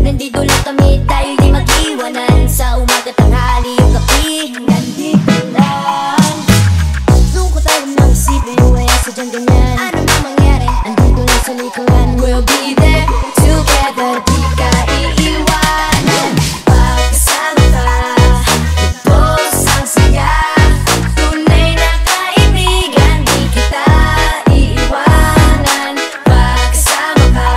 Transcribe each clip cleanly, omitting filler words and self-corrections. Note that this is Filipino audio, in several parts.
Nandito lang kami, tayo di mag-iwanan. Sa umaga, tanghali, yung gabi, nandito lang. Lungkot tayo ng isipin, wala sadyang ganyan. Ano na mangyari, andito lang sa likuran. We'll be there, together, di ka iiwanan. Pagkasama ka, lubos ang saya. Tunay na kaibigan, di kita iiwanan. Pagkasama ka,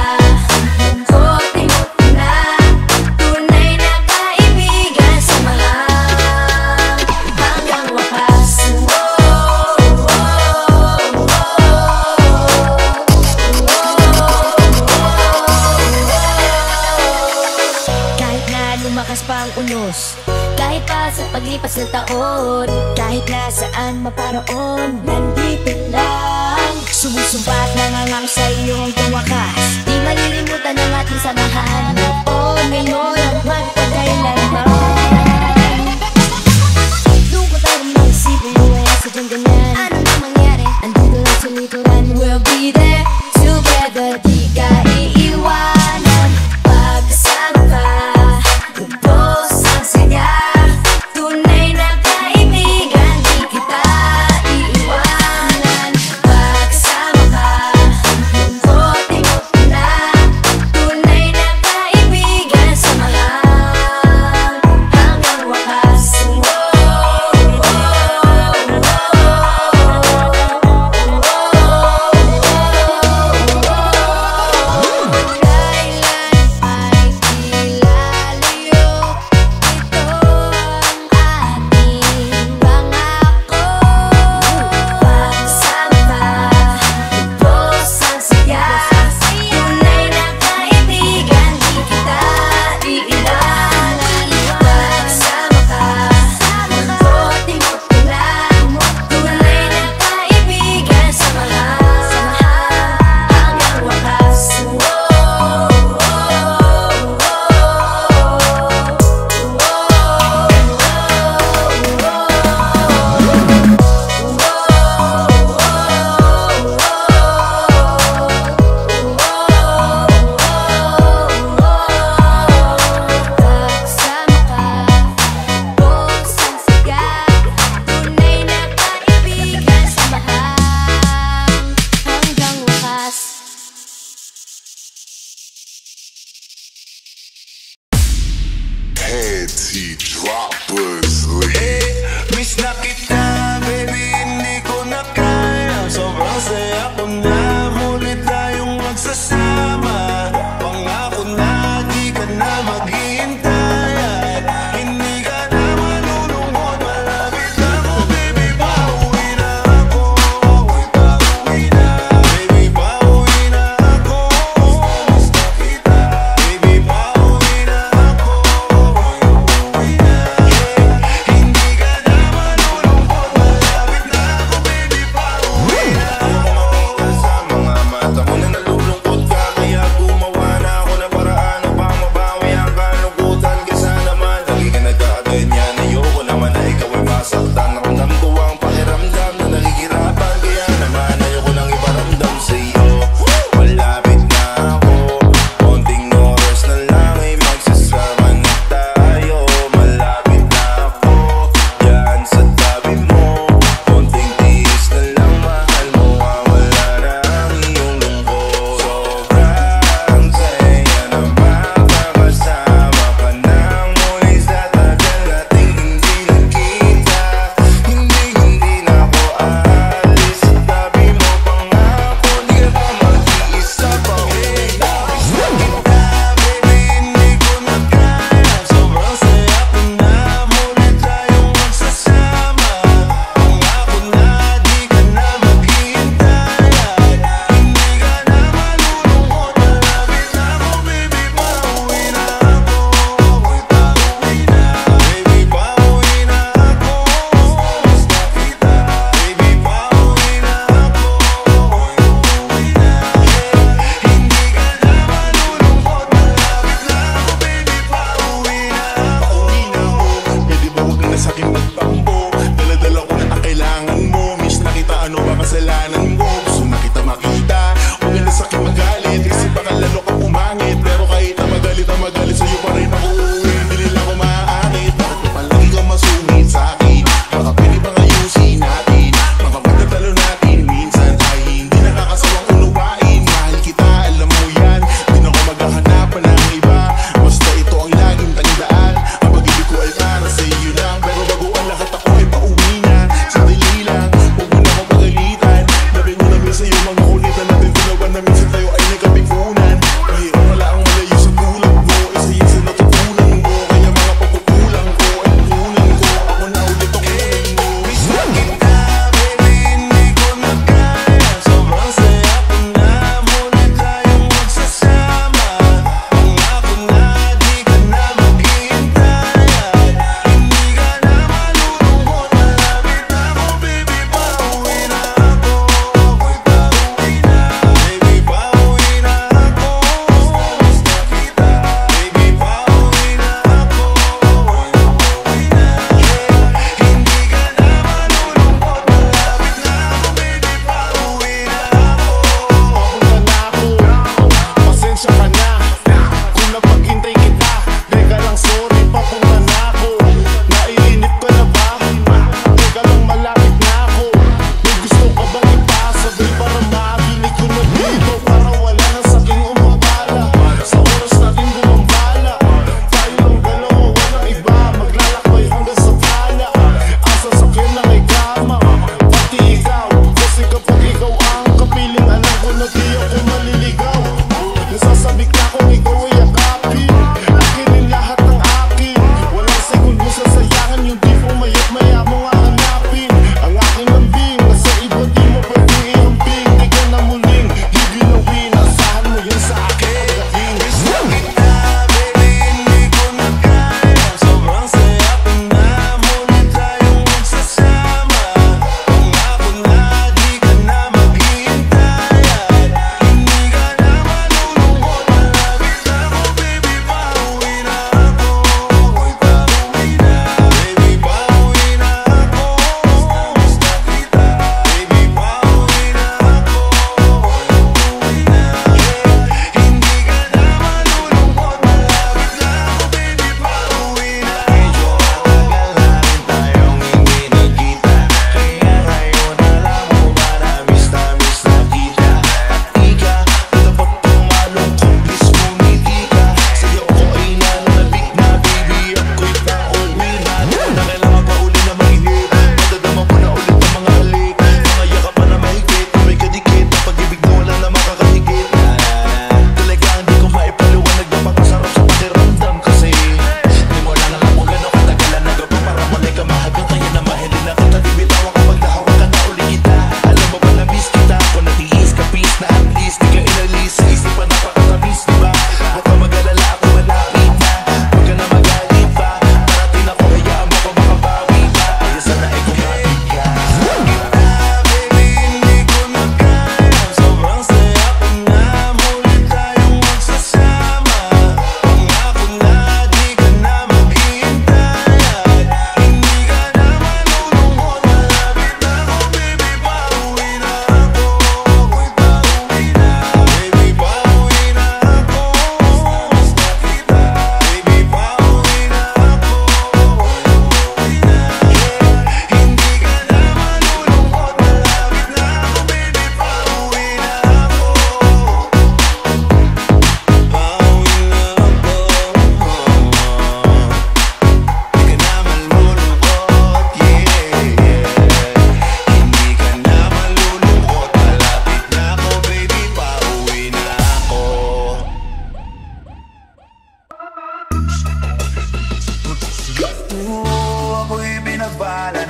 lumakas pa ang unos, kahit pa sa paglipas ng taon, kahit nasaan maparoon, nandito lang. Sumusumpa at nangangang sa iyong tumakas, di malilimutan ang ating samahan. Oo, ngayon at magpagkailanman. Lungkot tayo ng isipin, wala sadyang ganyan. Ano na mangyari, andito lang sa likuran. We'll be there, together, di ka iiwanan. Pagkasama ka, lubos ang saya. Tunay na kaibigan, di kita iiwanan. Pagkasama ka, lungkot-imot na. Tunay na kaibigan, samahan.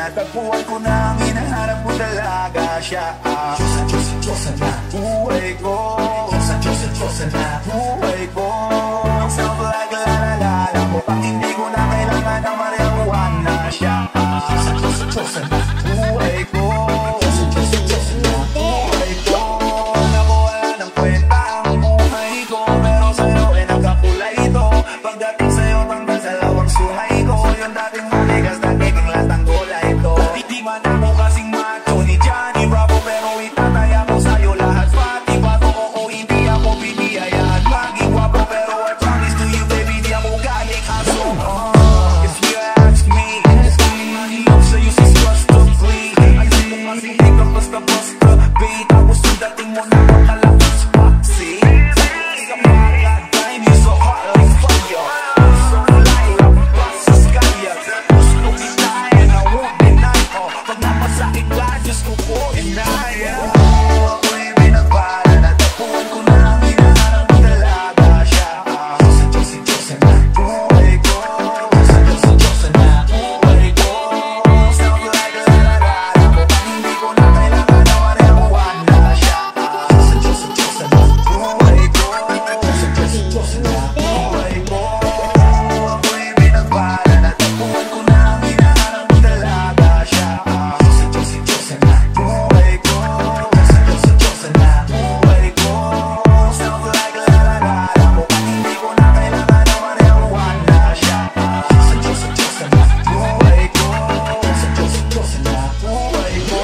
natagpuan ko na ang hinahanap ko talaga siya. Diyosa na buhay ko, Diyosa na buhay ko. Sounds like la-la-la-la mo, pag hindi ko na kailangan ng marijuana siya. Diyosa na buhay ko, Diyosa na buhay ko. Naku, wala ng kwenta ang buhay ko, pero sa'yo ay nagkakulay ito. Pagdating sa'yo, tanggal sa lawang suhay ko. Yung dating maligas, nagiging latang gulay ito. Hindi man ako kasing macho ni Johnny Bravo, pero itataya ko sa'yo lahat. Pati bato ko, hindi ako biniyayaan maging guwapo, pero I promise to you, baby, di ako galing aso. If you ask me, mahirap sa'yo si Swasta Free. Ay sa'yo kasi di ka basta-basta bait. Tapos yung dating mo na makalakas pa. See? Sa mga time, you so hot like fire. So fly like basta skya. Gusto kita and I won't deny. Pag napasakit ka, Diyos ko po inaya. Ako'y binagpala, natagpuan ko na ang hinahanap ko talaga siya. Diyosa na buhay ko, Diyosa na buhay ko. Sounds like la-la-la-la mo, pag hindi ko na kailangan ng marijuana siya. Diyosa na buhay ko, Diyosa na buhay ko. Ako'y binagpala, natagpuan ko na ang hinahanap ko talaga siya. Diyosa na buhay ko, Diyosa na buhay ko. Sounds like la-la-la-la mo, pag hindi ko na kailangan ng marijuana siya. Diyosa na buhay ko, Diyosa na buhay ko.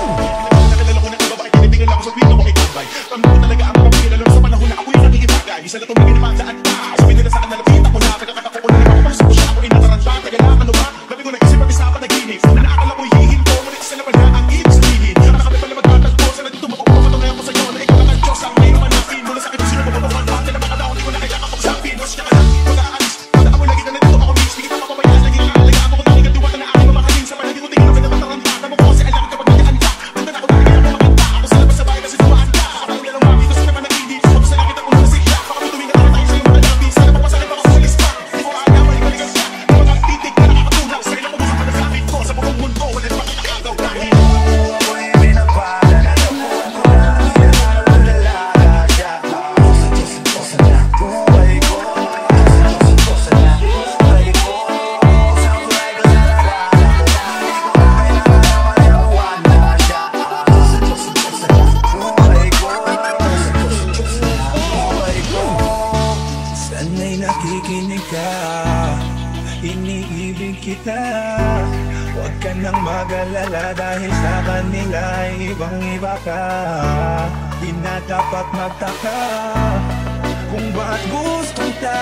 Nakilala ko na iba, bakit tinitingnan lang ako sa video mo kay Tambay. Kami ko talaga ang mga pinalala sa panahon na ako'y nag-iibagay. Isa na tumingin naman saan pa. Sabi nila saan nalapit ako na pagkakatako ko na rin ako. Pasok ko siya ako inataranta. Taga lang ano ba? Labi ko nag-isip at isa pa naginig. Na naakala ko hihin ko. Ngunit isa naman na ang ibig sabihin. Nakakami pala magtatagpo. Sa nagtutumako ko. Patunay ako sa'yo na ikaw lang ang Diyos ang may manapin. Mula sa akin sino mo mababang natin. Na makadaon di ko na kailangan ko sa akin. Diyos ka na lang. Pag-aalis. Pagka mo lagi na nandito ako miss. Di kita mapabayaan. Lagi alagaan mo ko na ikaw diwata na aking mamahalin. Sa palagi ko tingin ako na mataranta. Tama mo kasi alam kapag nagkaan ka. Tanda na ako na kaya ako makanta. Ako sa labas sa bahay kasi dumaan ka. Ako na lang mami. Kasi naman nag-ibig. Ako sa langit ako na nasigla. Baka may tuminga na tayo sa'yo mga labi. Sana papasakit ako sa lista. Di ko alam ay balikan siya. Di ko nagtitig na nakakatulog. Sa'yo lang pumusok na sa amin ko. Sa buong mundo. Wala na makakagaw dahil Ako'y binagpala, natagpuan ko na ang hinahanap ko talaga siya. Diyosa na buhay ko, Diyosa na buhay ko. Sounds like la-la-la-la mo, hindi ko na kailangan ng marijuana siya. Diyosa na buhay ko, Diyosa na buhay ko. Sana'y nakikinig ka, iniibig kita. Huwag ka nang mag-alala dahil sa kanila ay ibang-iba ka. Di na dapat magtaka kung ba't gusto kita.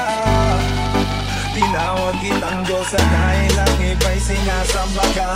Tinawag kitang Diyosa dahil ang iba'y sinasamba ka.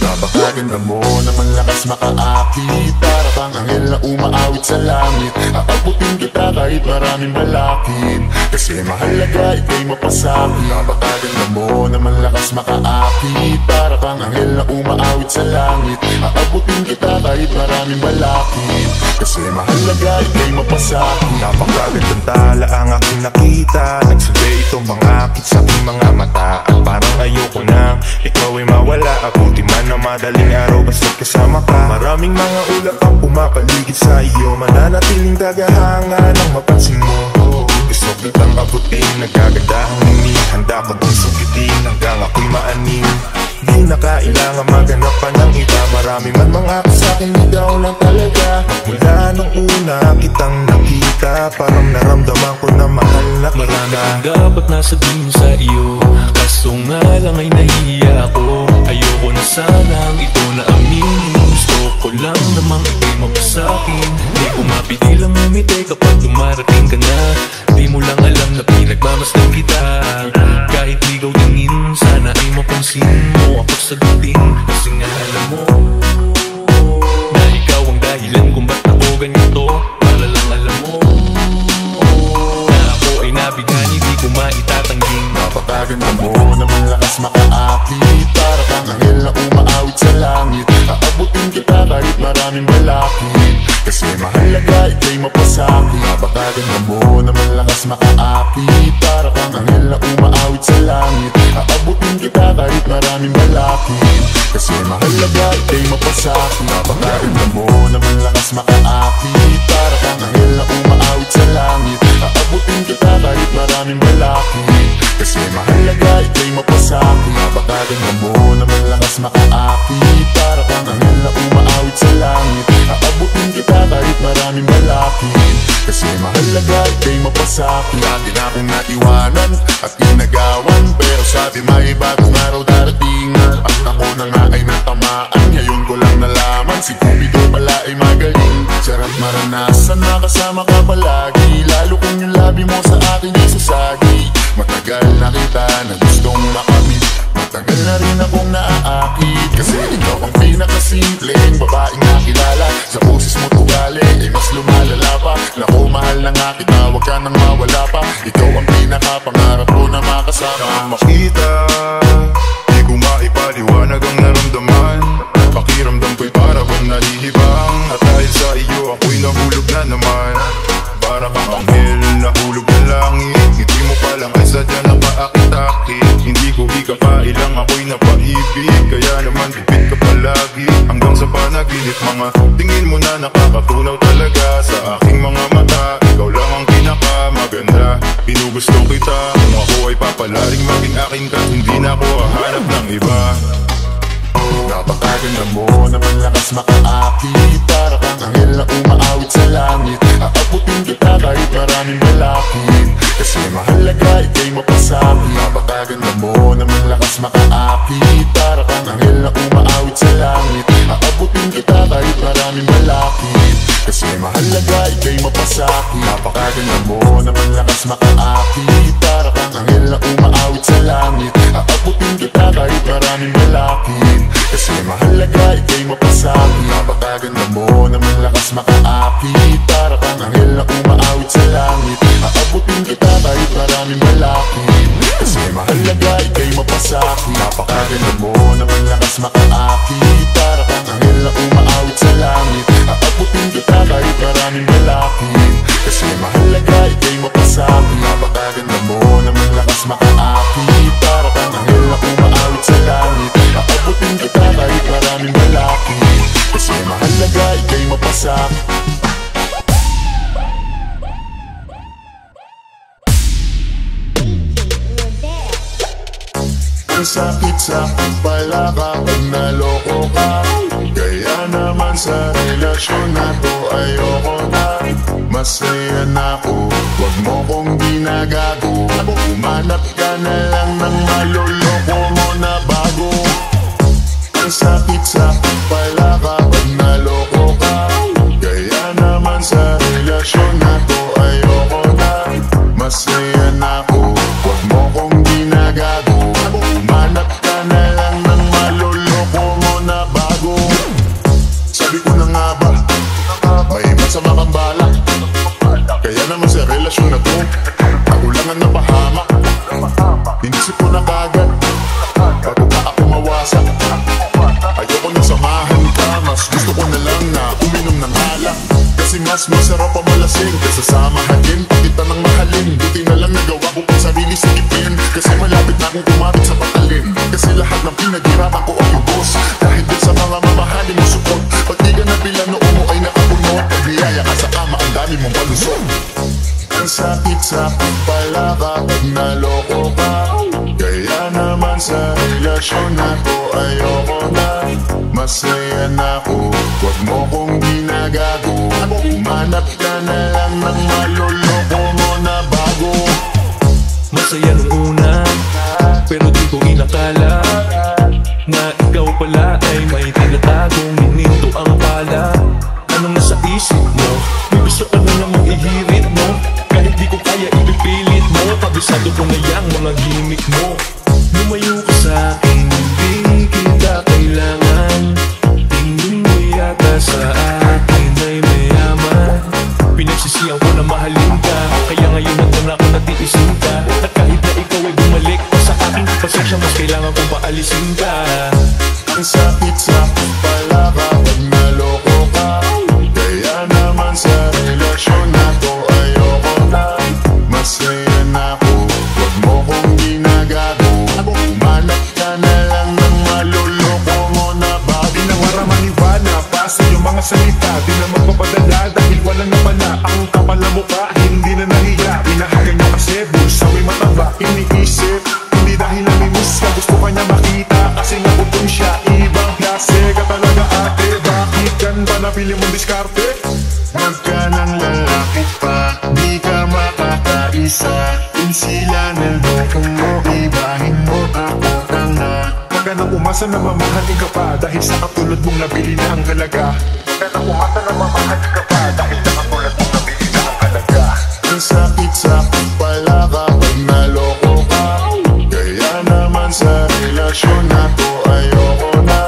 Napakaganda mo na malakas makaakit. Para bang anghel na umaawit sa langit. Aabutin kita kahit maraming balakid. Kasi mahalaga ika'y mapasakit. Napakaganda mo na malakas makaakit. Para bang anghel na umaawit sa langit. Aabutin kita kahit maraming balakid. Kasi mahalaga ika'y mapasakit. Napakagandang tala ang aking nakita. Nagsabi itong mga akit sa aking mga mata. At parang ayoko na ikaw ay mawala. Abuti man na madaling araw basta't kasama ka. Maraming mga ulap ang pumapaligid sa iyo. Mananatiling tagahanga nang mapansin mo. Gusto kitang abutin, nagkagandahang nini. Handa ka ding sukitin hanggang ako'y maaning. Di na kailangan maghanap pa ng iba. Marami man mga sa'kin, ikaw lang talaga. Mula nung una kitang nakita, parang naramdaman ko na mahal na kita. Marami kang dapat nasabihin sa iyo, kaso nga lang ay nahihiya ako. Ayoko na sanang ito na aminin. Gusto ko lang namang ikay mapasa'kin. Di ko mapigilang umiti kapag dumarating ka na. Di mo lang alam na pinagmamasdan kita. Kahit ligaw tingin, sana ay mapansin mo ako sagutin. Kasi nga alam mo na ikaw ang dahilan kung ba't ako ganito. Para lang alam mo na ako ay nabigyan, hindi ko maitatangging. Napakaganda mo naman, lakas makaakit. Para kang anghel na umaawit sa langit. Aabutin kita kahit maraming balakid. Kasi mahalaga ika'y mapasakit. Napakaganda mo naman, lakas makaakit. Para kang anghel na umaawit sa langit. Aabutin kita kahit maraming balakid. Kasi mahalaga ika'y mapasakit. Napakaganda mo naman, lakas makaakit. Para kang anghel na umaawit sa langit. Aabutin kita kahit maraming balakid. Kasi mahalaga ika'y mapasakit. Napakaganda mo naman, lakas makaakit. Para kang anghel na umaawit sa langit. Aabutin kita kahit maraming balakid. Kasi mahalaga ika'y mapasakit. Lagi na akong naiwanan at inagawan, pero sabi may bagong araw darating. At ako na nga ay natamaan, ngayon ko lang nalaman si Cupido pala ay magaling. Sarap maranasan, nakasama ka palagi. Lalo kung yung labi mo sa akin ay sasagi. Matagal na kita na gustong makamit. Matagal na rin akong naaakit. Kasi ikaw ang pinakasimpleng babaeng nakilala. Sa boses mo't ugali ay mas lumalala pa. Naku, mahal na nga kita, wag ka nang mawala pa. Ikaw ang pinakapangarap ko na makasama. Makita, di ko maipaliwanag ang naramdaman. Pakiramdam ko'y para bang nahihibang. At dahil sa iyo ako'y nahulog na naman. Para kang anghel, nahulog na langit. Ngiti mo palang ay sadya na paakit-akit. Hindi ko ikakailang ako'y napaibig. Kaya naman tipid ka palagi hanggang sa panaginip. Mga tingin mo na nakakatunaw talaga sa aking mga mata. Ikaw lang ang pinakamaganda, pinugusto kita. Kung ako ay papalaring maging akin ka, hindi na ako hahanap ng iba. Napakaganda mo naman, lakas makaakit. Para kang anghel na umaawit sa langit. Aabutin kita kahit maraming balakid. Kasi mahalaga ika'y mapasakit. Napakaganda mo naman, lakas makaakit. Para kang anghel na umaawit sa langit. Aabutin kita kahit maraming balakid. Kasi mahalaga ika'y mapasakit. Napakaganda mo naman, lakas makaakit. Para kang anghel na umaawit sa langit. Aabutin kita kahit maraming balakid. Kasi mahalaga ika'y mapasakit. Napakaganda mo naman, lakas makaakit. Para kang anghel na umaawit sa langit. Aabutin kita kahit maraming balakid. Kasi mahalaga ika'y mapasakit. Napakaganda mo naman, lakas makaakit. Para kang anghel na umaawit sa langit. Aabutin kita kahit maraming balakid. Kasi mahalaga ika'y mapasakit. Napakaganda mo naman, lakas makaakit. Para kang anghel na umaawit sa langit. Aabutin kita kahit maraming balakid. Kasi mahalaga ika'y mapasakit. Ang sakit-sakit pala kapag naloko ka. Kaya naman sa relasyon na to ayoko na. Masaya na ako, wag mo kong ginagago. Umanap ka na lang ng maloloko mo na bago. Ang sakit-sakit pala kapag naloko ka. Kaya naman sa relasyon na to ayoko na. Masaya na ako, wag mo kong ginagago. Umanap ka na lang ng maloloko mo na bago. Sabi ko na nga ba, may masama kang balak. Kaya naman sa relasyon na to, ako lang ang napahamak. Inisip ko na kagad, bago pa ako mawasak. Ayoko na samahan ka, mas gusto ko na lang na uminom ng alak. Kasi mas masarap pa malasing kaysa samahanin pa kita ng mahalin. Buti na lang nagawa ko pang sarili sikipin. Kasi malapit na akong kumapit sa patalin. Kasi lahat ng pinaghirapan ko ay ubos. Dahil din sa mga mamahalin mo support. Pag di ka nabilan noon mo ay nakapunod. Pag niyaya ka sa kama, ang dami mong palusot. Ang sakit-sakit pala kapag naloko ka. Kaya naman sa relasyon na to masaya na ako. Huwag mo kong ginagago. Manap ka na lang ng maloloko mo na bago. Masaya nung una, pero di ko inakala na ikaw pala ay may tinatagong ninito ang pala. Anong nasa isip mo? May gusto ka na namang ihirit mo. Kahit di ko kaya ipipilit mo. Kabisado ko na yang mga gimmick mo. Lumayo ka sa akin, hindi kita kailangan. Tingin mo yata sa akin ay mayaman. Pinagsisiyan ko na mahalin ka, kaya ngayon nandun ako natiisin ka. At kahit na ikaw ay bumalik pa sa akin, pasensya mas kailangan kong paalisin ka. Ang sakit-sakit pala kapag naloko ka. Kaya naman sa relasyon na to ayoko na. Masaya na ako, huwag mo kong ginagago. Manap ka na lang ng maluloko mo na bago. Di na waramaniwana pa sa iyong mga salita. Di na magpapadala dahil walang napala. Ang kapal na mukha, hindi na nahiya. Pinahagan niya kasi bulsa may mataba. Iniisip, hindi dahil namimiss ka. Gusto ka niya makita kasi naputon siya. Ibang klase ka talaga ate. Bakit ganda nabili mong diskarte? Huwag ka ng lalaki pa, di ka makakaisa. Kung sila naloko mo, ibahin mo ako tanga. Huwag ka nang umasa na mamahalin ka pa dahil sa katulad mong nabili na ang halaga. Huwag ka nang umasa na mamahalin ka pa dahil sa katulad mong nabili na ang halaga. Ang sakit-sakit pala kapag naloko ka. Kaya naman sa relasyon na to ayoko na.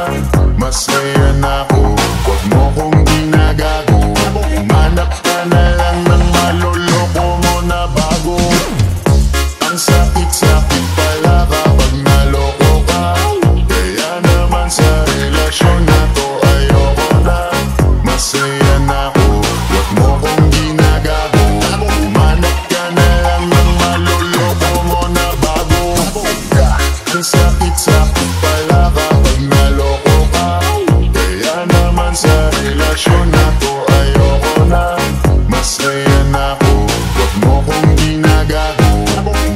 Masaya na ako, huwag mo kong ginagago. Manap ka na lang ng maloloko mo na bago. Ang sakit-sakit pala kapag naloko ka. Kaya naman sa relasyon na to ayoko na. Masaya na ako, huwag mo kong ginagago. Manap ka na lang ng maloloko mo na bago. Ang sakit-sakit pala kapag naloko ka. Kaya naman sa relasyon na to ayoko na. Masaya na ako, huwag mo kong ginagago.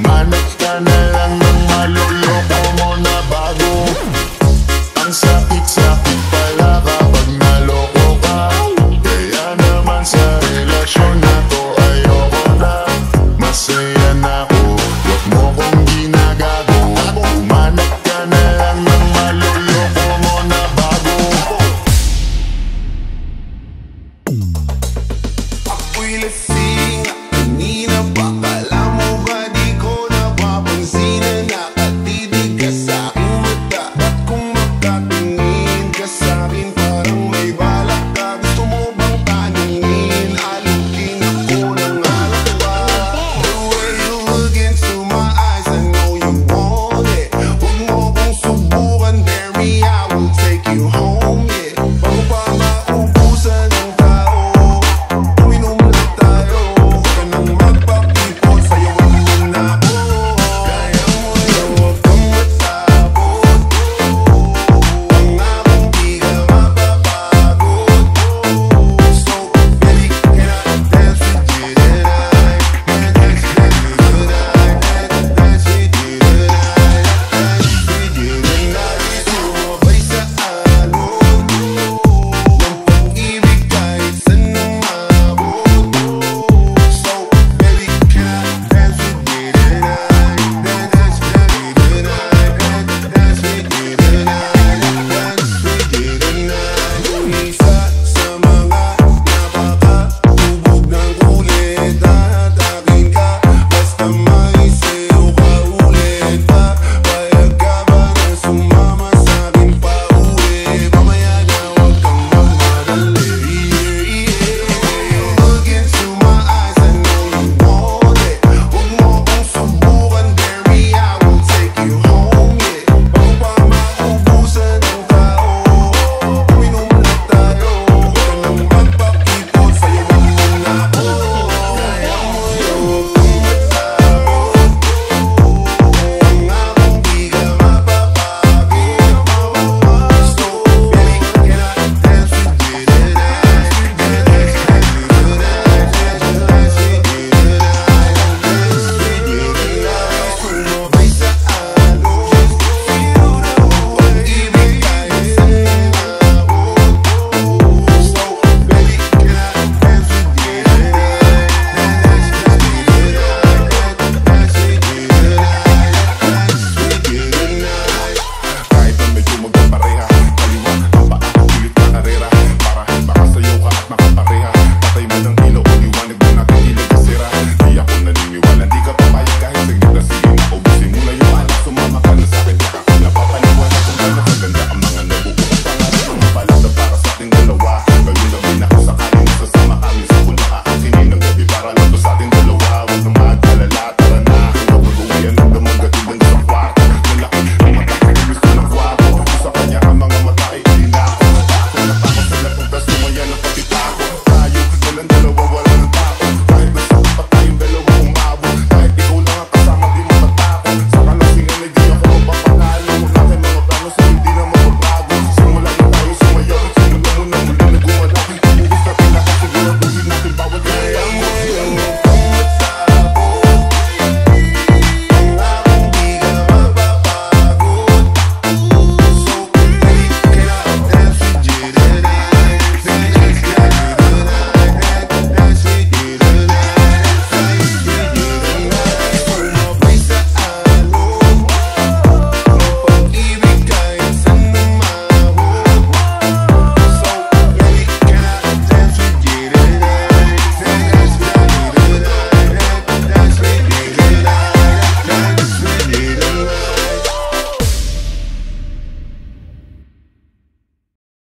Manap ka na lang ng maloloko mo na bago. Ang sakit-sakit pala